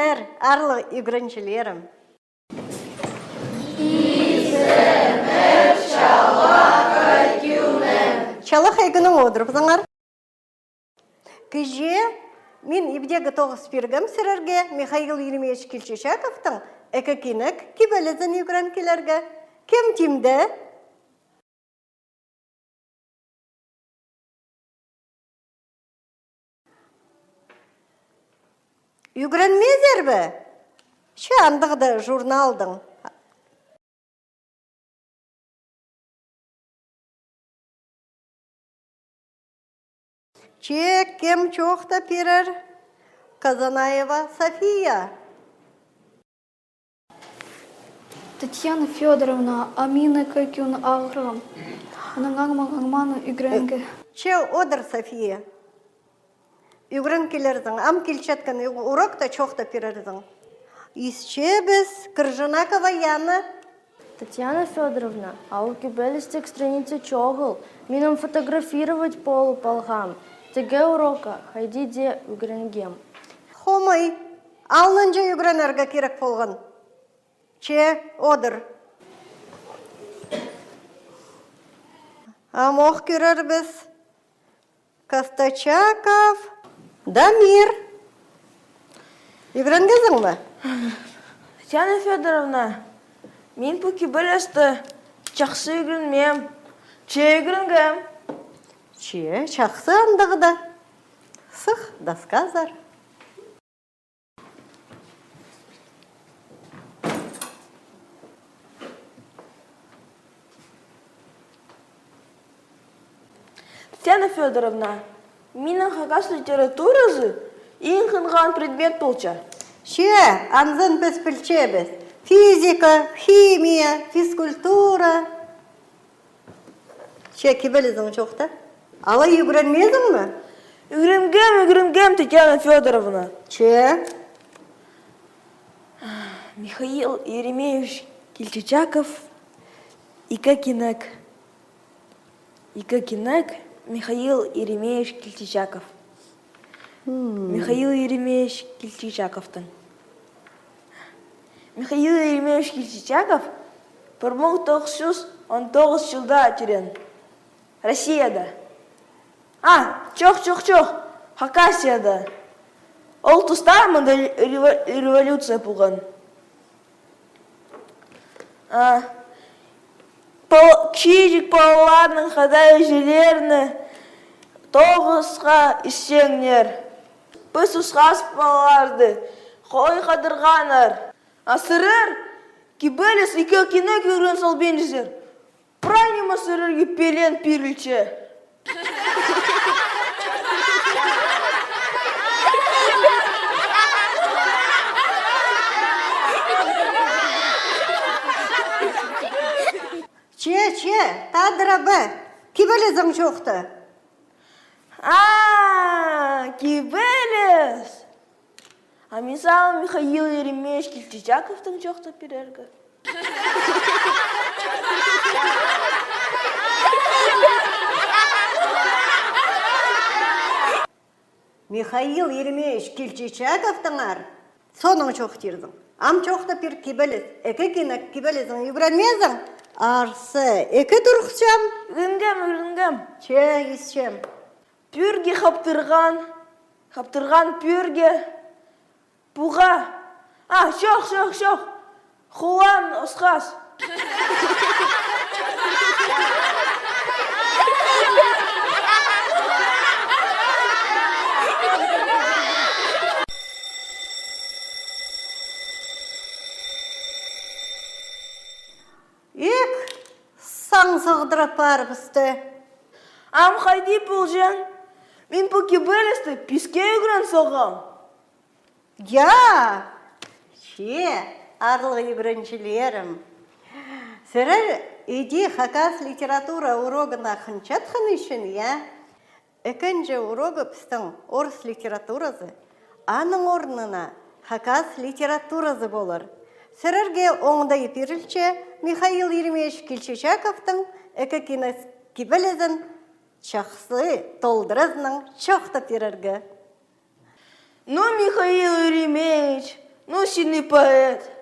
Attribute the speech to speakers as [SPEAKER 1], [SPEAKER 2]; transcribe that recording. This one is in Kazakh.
[SPEAKER 1] Исемер, арлы үгренчелерім. Чалах айгының одырып заңар. Кіже, мен ебдегі тоғыз пергім сірерге Михаил Еремеевич Келчешаковтың әкекенік кебелізін үгрен келерге. Кем тимді? Үгренмезер бі? Ше андығды журналдың. Че кем çoğda перер? Казанаева София.
[SPEAKER 2] Татьяна Федоровна, Амина Кайкюн Аграм. Анаңаңманы үгренге.
[SPEAKER 1] Че одыр София. Үгрен келердің, ам келчеткін урокта çoğda перердің. Исче біз Крыжынакова Яна.
[SPEAKER 3] Татьяна Федоровна, а у кибелистик страницы чогл. Минам фотографировать полу полгам. Теге урока, хайди де үгренгем.
[SPEAKER 1] Хомай, алнынжа үгренерге керек болған. Че одыр. Амоқ көрер біз. Костачаков, Дамир. Үгренгезің бі?
[SPEAKER 4] Татьяна Федоровна, мен по кибелесті чақсы үгренмем. Че үгренгем?
[SPEAKER 1] Че, чақсы андығыда. Сық, дасказар.
[SPEAKER 4] Татьяна Федоровна, менің хагас литературасы ең қынған предмет болча.
[SPEAKER 1] Че, анзын біз білчебіз. Физика, химия, физкультура. Че, кебелізің жоқта? Ала үгренмезің ме?
[SPEAKER 4] Үгренгем, Татьяна Федоровна.
[SPEAKER 1] Че?
[SPEAKER 4] Михаил Еремеевич Кельчичаков, Икакинек, Михаил Еремеевич Кельчичаков. Михаил Еремеевич Кельчичаковтың. Михаил Еремеевич Кельчичаков 1919 жылда жүрен. Россияда. Жоқ. Хакасияда. Ол тұста мұнда революция болған. Кішік балаларының қадай желеріні тоғызға ішсеңнер. Біз ұсқас балаларды қой қадырғаныр. Асырыр, кебелес икакіне көрген сол бенжіздер. Прайнема сырырге пелен пирілче.
[SPEAKER 1] Че, тадыра бі. Кебелезің жоқты.
[SPEAKER 4] Кебелес. А мен саған Михаил Еремеевич Кельчичаковтың жоқты перергі.
[SPEAKER 1] Михаил Еремеевич Кельчичаковтың ар. Соның жоқ тердің. Ам жоқты пер кебелез. Эке кенек кебелезің үгренмезің. Арсы, эке тұрқсам?
[SPEAKER 4] Үгренгем.
[SPEAKER 1] Че, исчем.
[SPEAKER 4] Пүрге қаптырған пүрге. Бұға. Шоқ. Хуан осқас.
[SPEAKER 1] Саң сағдырап бар бізді.
[SPEAKER 4] Ам қайди бұл жан? Мен по кебелесті писке үгрен соғам.
[SPEAKER 1] Я, че, арлы үгренчілерім. Сірір, иди хакас литература урогына қынчатқын үшін, я? Экенже урогы пістің орыс литературасы, аның орнына хакас литературасы болыр. Сірірге оңда епірілче Михаил Еремеевич Кельчичаковтың әкі кебелезін чақсы толдырызның чоқты перерге.
[SPEAKER 4] Ну, Михаил Еремеевич, Ну, сильный поэт.